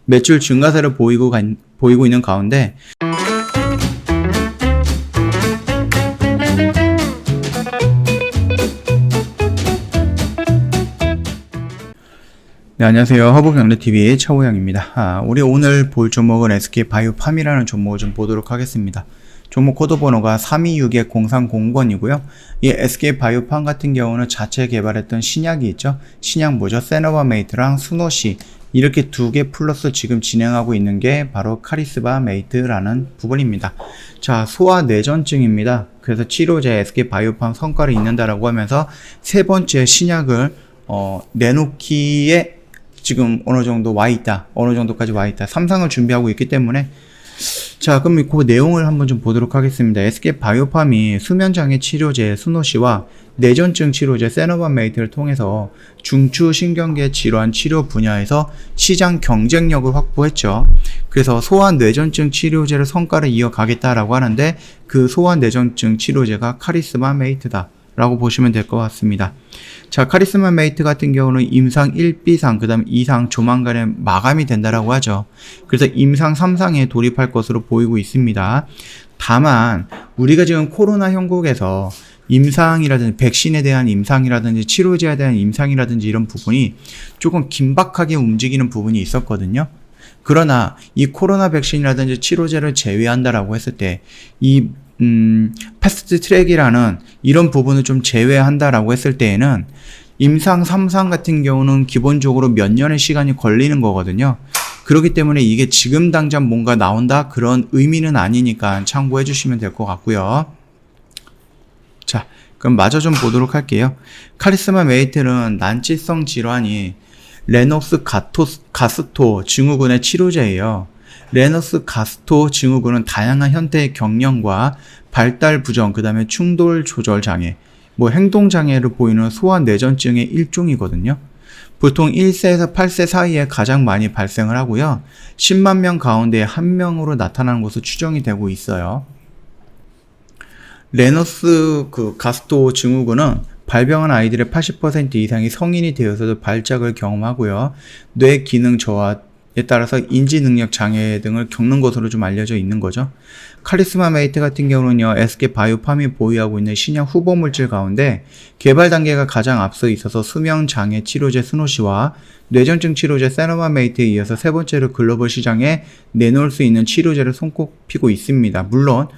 매출 증가세를 보이고 있는 가운데 네, 안녕하세요. 허브경제TV의 차호영입니다. 우리 오늘 볼 종목은 SK바이오팜이라는 종목을 좀 보도록 하겠습니다. 종목 코드 번호가 326-0300번이고요. 이 SK바이오팜 같은 경우는 자체 개발했던 신약이 있죠. 신약 뭐죠? 세노바메이트랑 수노시 이렇게 두 개 플러스 지금 진행하고 있는 게 바로 카리스바메이트라는 부분입니다. 자, 소아뇌전증입니다. 그래서 치료제 SK바이오팜 성과를 있는다라고 하면서 세 번째 신약을 내놓기에 지금 어느 정도 와 있다. 어느 정도까지 와 있다. 3상을 준비하고 있기 때문에 자, 그럼 그 내용을 한번 좀 보도록 하겠습니다. SK바이오팜이 수면장애 치료제 수노시와 뇌전증 치료제 세노바메이트를 통해서 중추신경계 질환 치료 분야에서 시장 경쟁력을 확보했죠. 그래서 소아뇌전증 치료제를 성과를 이어가겠다라고 하는데 그 소아뇌전증 치료제가 카리스마메이트다 라고 보시면 될 것 같습니다. 자, 카리스마메이트 같은 경우는 임상 1B상, 그 다음 2상 조만간에 마감이 된다라고 하죠. 그래서 임상 3상에 돌입할 것으로 보이고 있습니다. 다만 우리가 지금 코로나 형국에서 임상이라든지 백신에 대한 임상이라든지 치료제에 대한 임상이라든지 이런 부분이 조금 긴박하게 움직이는 부분이 있었거든요. 그러나 이 코로나 백신이라든지 치료제를 제외한다라고 했을 때 이 패스트 트랙이라는 이런 부분을 좀 제외한다라고 했을 때에는 임상 3상 같은 경우는 기본적으로 몇 년의 시간이 걸리는 거거든요. 그렇기 때문에 이게 지금 당장 뭔가 나온다 그런 의미는 아니니까 참고해 주시면 될 것 같고요. 자, 그럼 마저 좀 보도록 할게요. 카리스마메이트는 난치성 질환이 레녹스 가스토 증후군의 치료제예요. 레너스 가스토 증후군은 다양한 현대의 경련과 발달 부정, 그 다음에 충돌 조절 장애, 행동 장애를 보이는 소아뇌전증의 일종이거든요. 보통 1세에서 8세 사이에 가장 많이 발생을 하고요. 10만 명 가운데 1명으로 나타나는 것으로 추정이 되고 있어요. 레너스 가스토 증후군은 발병한 아이들의 80% 이상이 성인이 되어서도 발작을 경험하고요. 뇌 기능 저하에 따라서 인지 능력 장애 등을 겪는 것으로 좀 알려져 있는 거죠. 카리스마메이트 같은 경우는요, SK바이오팜이 보유하고 있는 신약 후보 물질 가운데 개발 단계가 가장 앞서 있어서 수면 장애 치료제 스노시와 뇌전증 치료제 세노바메이트에 이어서 세 번째로 글로벌 시장에 내놓을 수 있는 치료제를 손꼽히고 있습니다. 물론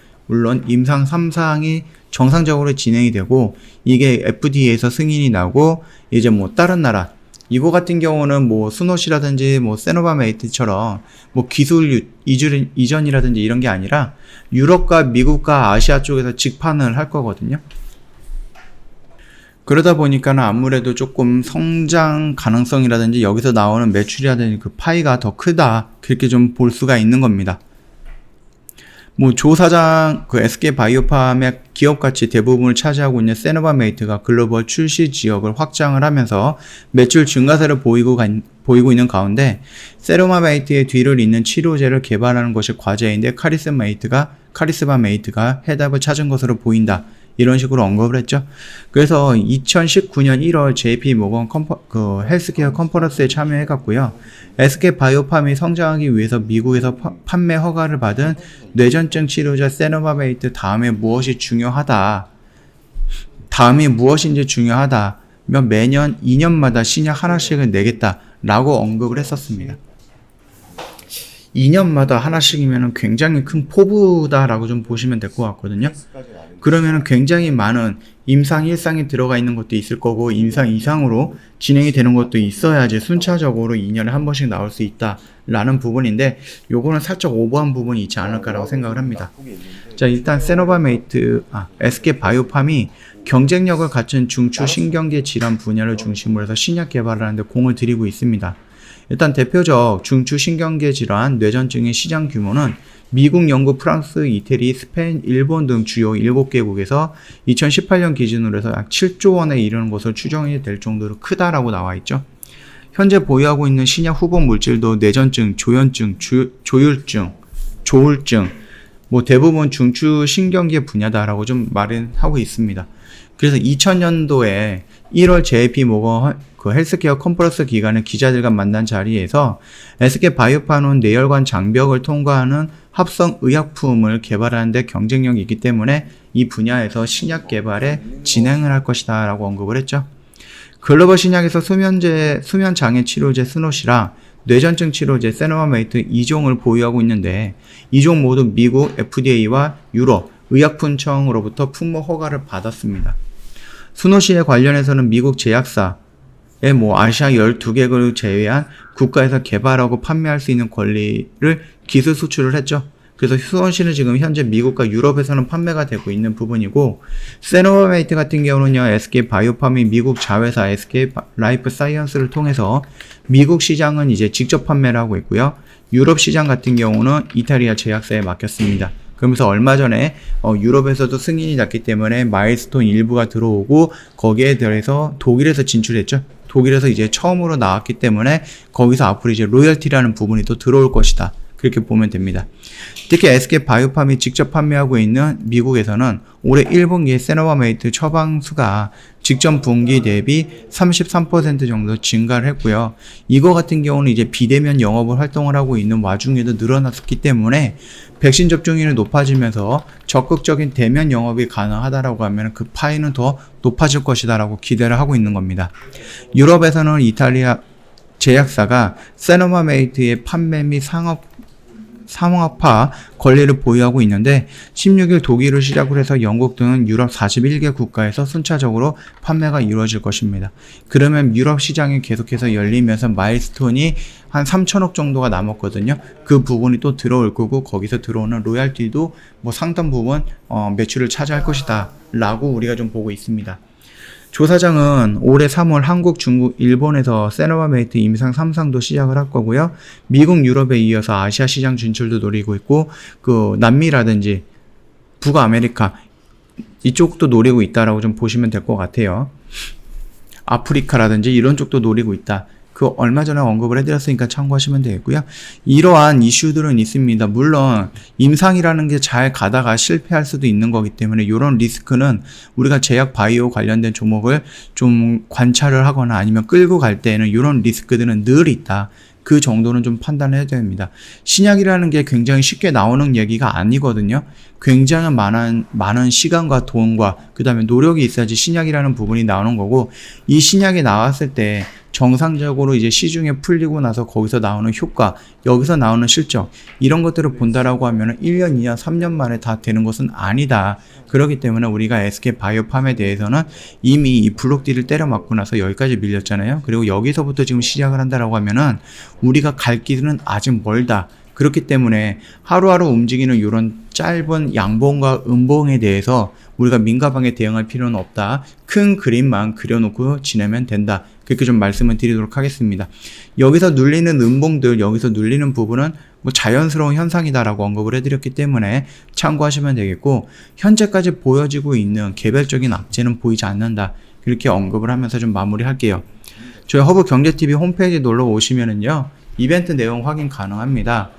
임상 3상이 정상적으로 진행이 되고 이게 FDA에서 승인이 나고 이제 다른 나라 이거 같은 경우는 스노시라든지 세노바메이트처럼 기술 이전이라든지 이런 게 아니라 유럽과 미국과 아시아 쪽에서 직판을 할 거거든요. 그러다 보니까는 아무래도 조금 성장 가능성이라든지 여기서 나오는 매출이라든지 그 파이가 더 크다 그렇게 좀 볼 수가 있는 겁니다. 조 사장 SK바이오팜의 기업가치 대부분을 차지하고 있는 세노바메이트가 글로벌 출시 지역을 확장을 하면서 매출 증가세를 보이고 있는 가운데 세노바메이트의 뒤를 잇는 치료제를 개발하는 것이 과제인데 카리스마메이트가 해답을 찾은 것으로 보인다. 이런 식으로 언급을 했죠. 그래서 2019년 1월 JP모건 헬스케어 컨퍼런스에 참여해갔고요. SK바이오팜이 성장하기 위해서 미국에서 판매 허가를 받은 뇌전증 치료제 세노바메이트 다음이 무엇인지 중요하다며 매년 2년마다 신약 하나씩을 내겠다라고 언급을 했었습니다. 2년마다 하나씩이면 굉장히 큰 포부다라고 좀 보시면 될 것 같거든요. 그러면 굉장히 많은 임상 1상이 들어가 있는 것도 있을 거고 임상 2상으로 진행이 되는 것도 있어야지 순차적으로 2년에 한 번씩 나올 수 있다라는 부분인데 요거는 살짝 오버한 부분이 있지 않을까라고 생각을 합니다. 자, 일단 SK바이오팜이 경쟁력을 갖춘 중추신경계 질환 분야를 중심으로 해서 신약 개발을 하는데 공을 들이고 있습니다. 일단 대표적 중추신경계 질환 뇌전증의 시장 규모는 미국, 영국, 프랑스, 이태리, 스페인, 일본 등 주요 7개국에서 2018년 기준으로 해서 약 7조 원에 이르는 것으로 추정이 될 정도로 크다라고 나와 있죠. 현재 보유하고 있는 신약 후보 물질도 뇌전증, 조현증, 조울증 대부분 중추신경계 분야다라고 좀 말은 하고 있습니다. 그래서 2000년도에 1월 JP모건 그 헬스케어 컨퍼런스 기간에 기자들과 만난 자리에서 SK 바이오파는 뇌혈관 장벽을 통과하는 합성 의약품을 개발하는 데 경쟁력이 있기 때문에 이 분야에서 신약 개발에 진행을 할 것이다 라고 언급을 했죠. 글로벌 신약에서 수면장애 치료제 스노시랑 뇌전증 치료제 세노바메이트 2종을 보유하고 있는데 2종 모두 미국 FDA와 유럽 의약품청으로부터 품목 허가를 받았습니다. 스노시에 관련해서는 미국 제약사의 아시아 12개국을 제외한 국가에서 개발하고 판매할 수 있는 권리를 기술 수출을 했죠. 그래서 스노시는 지금 현재 미국과 유럽에서는 판매가 되고 있는 부분이고, 세노바메이트 같은 경우는요, SK 바이오팜이 미국 자회사 SK 라이프 사이언스를 통해서 미국 시장은 이제 직접 판매를 하고 있고요. 유럽 시장 같은 경우는 이탈리아 제약사에 맡겼습니다. 그러면서 얼마 전에 유럽에서도 승인이 났기 때문에 마일스톤 일부가 들어오고, 거기에 대해서 독일에서 진출했죠. 독일에서 이제 처음으로 나왔기 때문에 거기서 앞으로 이제 로열티라는 부분이 또 들어올 것이다. 그렇게 보면 됩니다. 특히 SK 바이오팜이 직접 판매하고 있는 미국에서는 올해 1분기에 세노바메이트 처방수가 직전 분기 대비 33% 정도 증가를 했고요. 이거 같은 경우는 이제 비대면 영업을 활동을 하고 있는 와중에도 늘어났기 때문에 백신 접종률이 높아지면서 적극적인 대면 영업이 가능하다라고 하면 그 파이는 더 높아질 것이다라고 기대를 하고 있는 겁니다. 유럽에서는 이탈리아 제약사가 세노바메이트의 판매 및 상업화 권리를 보유하고 있는데 16일 독일을 시작으로 해서 영국 등은 유럽 41개 국가에서 순차적으로 판매가 이루어질 것입니다. 그러면 유럽 시장이 계속해서 열리면서 마일스톤이 한 3천억 정도가 남았거든요. 그 부분이 또 들어올 거고, 거기서 들어오는 로얄티도 상당 부분 매출을 차지할 것이다 라고 우리가 좀 보고 있습니다. 조사장은 올해 3월 한국, 중국, 일본에서 세노바메이트 임상 3상도 시작을 할 거고요. 미국, 유럽에 이어서 아시아 시장 진출도 노리고 있고, 그 남미라든지 북아메리카 이쪽도 노리고 있다라고 좀 보시면 될 것 같아요. 아프리카라든지 이런 쪽도 노리고 있다. 그 얼마 전에 언급을 해드렸으니까 참고하시면 되겠고요. 이러한 이슈들은 있습니다. 물론 임상이라는 게 잘 가다가 실패할 수도 있는 거기 때문에 이런 리스크는 우리가 제약 바이오 관련된 종목을 좀 관찰을 하거나 아니면 끌고 갈 때에는 이런 리스크들은 늘 있다. 그 정도는 좀 판단해야 됩니다. 신약이라는 게 굉장히 쉽게 나오는 얘기가 아니거든요. 굉장히 많은 시간과 돈과 그 다음에 노력이 있어야지 신약이라는 부분이 나오는 거고, 이 신약이 나왔을 때 정상적으로 이제 시중에 풀리고 나서 거기서 나오는 효과, 여기서 나오는 실적, 이런 것들을 본다라고 하면 1년, 2년, 3년 만에 다 되는 것은 아니다. 그렇기 때문에 우리가 SK 바이오팜에 대해서는 이미 이 블록딜을 때려 맞고 나서 여기까지 밀렸잖아요. 그리고 여기서부터 지금 시작을 한다라고 하면은 우리가 갈 길은 아직 멀다. 그렇기 때문에 하루하루 움직이는 이런 짧은 양봉과 음봉에 대해서 우리가 민감하게 대응할 필요는 없다. 큰 그림만 그려놓고 지내면 된다. 그렇게 좀 말씀을 드리도록 하겠습니다. 여기서 눌리는 음봉들, 여기서 눌리는 부분은 자연스러운 현상이다라고 언급을 해드렸기 때문에 참고하시면 되겠고, 현재까지 보여지고 있는 개별적인 악재는 보이지 않는다. 이렇게 언급을 하면서 좀 마무리할게요. 저희 허브 경제TV 홈페이지 놀러 오시면은요, 이벤트 내용 확인 가능합니다.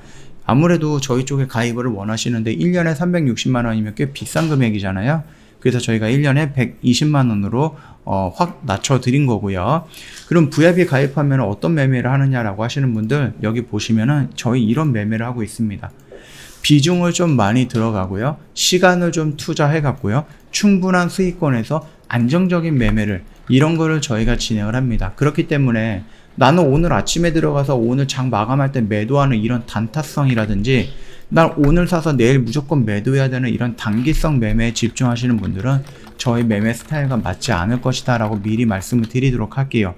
아무래도 저희 쪽에 가입을 원하시는데 1년에 360만 원이면 꽤 비싼 금액이잖아요. 그래서 저희가 1년에 120만 원으로 확 낮춰드린 거고요. 그럼 VIP 가입하면 어떤 매매를 하느냐라고 하시는 분들, 여기 보시면은 저희 이런 매매를 하고 있습니다. 비중을 좀 많이 들어가고요. 시간을 좀 투자해 갖고요. 충분한 수익권에서 안정적인 매매를, 이런 거를 저희가 진행을 합니다. 그렇기 때문에 나는 오늘 아침에 들어가서 오늘 장 마감할 때 매도하는 이런 단타성이라든지, 난 오늘 사서 내일 무조건 매도해야 되는 이런 단기성 매매에 집중하시는 분들은 저희 매매 스타일과 맞지 않을 것이다 라고 미리 말씀을 드리도록 할게요.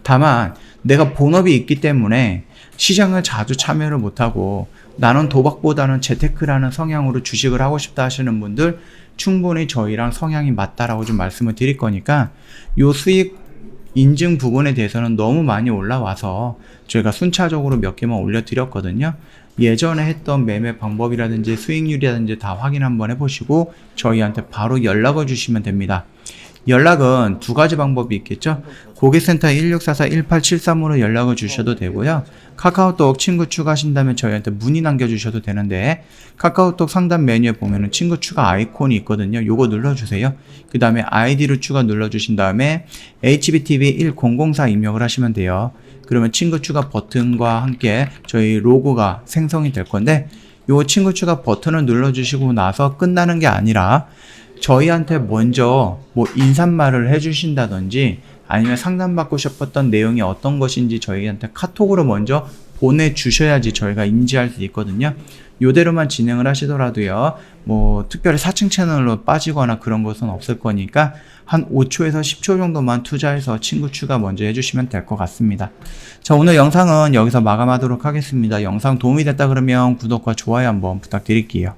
다만 내가 본업이 있기 때문에 시장을 자주 참여를 못하고 나는 도박보다는 재테크라는 성향으로 주식을 하고 싶다 하시는 분들, 충분히 저희랑 성향이 맞다라고 좀 말씀을 드릴 거니까, 요 수익 인증 부분에 대해서는 너무 많이 올라와서 저희가 순차적으로 몇 개만 올려드렸거든요. 예전에 했던 매매 방법이라든지 수익률이라든지 다 확인 한번 해보시고 저희한테 바로 연락을 주시면 됩니다. 연락은 두 가지 방법이 있겠죠. 고객센터 1644-1873으로 연락을 주셔도 되고요. 카카오톡 친구 추가하신다면 저희한테 문의 남겨주셔도 되는데, 카카오톡 상단 메뉴에 보면은 친구 추가 아이콘이 있거든요. 요거 눌러주세요. 그 다음에 아이디를 추가 눌러주신 다음에 HBTV1004 입력을 하시면 돼요. 그러면 친구 추가 버튼과 함께 저희 로고가 생성이 될 건데, 요 친구 추가 버튼을 눌러주시고 나서 끝나는 게 아니라 저희한테 먼저 뭐 인사말을 해주신다든지 아니면 상담받고 싶었던 내용이 어떤 것인지 저희한테 카톡으로 먼저 보내주셔야지 저희가 인지할 수 있거든요. 요대로만 진행을 하시더라도요, 뭐 특별히 4층 채널로 빠지거나 그런 것은 없을 거니까 한 5초에서 10초 정도만 투자해서 친구 추가 먼저 해주시면 될 것 같습니다. 자, 오늘 영상은 여기서 마감하도록 하겠습니다. 영상 도움이 됐다 그러면 구독과 좋아요 한번 부탁드릴게요.